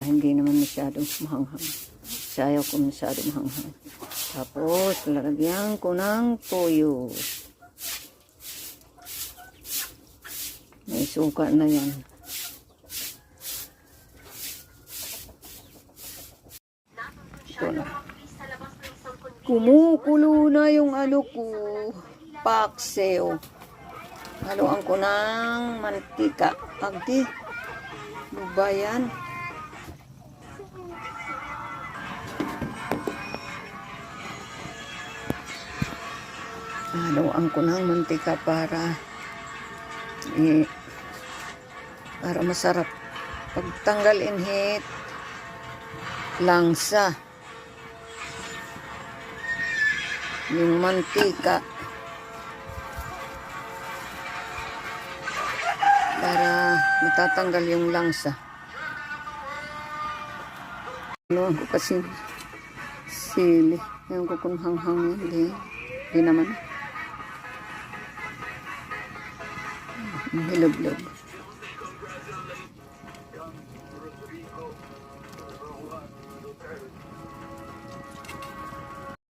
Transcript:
Hindi naman masyadong mahanghang. Sayaw ko masyadong mahanghang. Tapos, lalagyan ko ng toyo. May suka na yan. Ito na. Kumukulo na yung ano ko. Paksiw. Haluan ko ng mantika. Agdi. Ano ba yan? Haluan ko ng mantika para masarap. Pagtanggal inhit, langsa. Yung mantika. Para matatanggal yung langsa. Haluan ko kasi sili. Yung ko kung hanghang yun. Hindi naman. Hilog-log.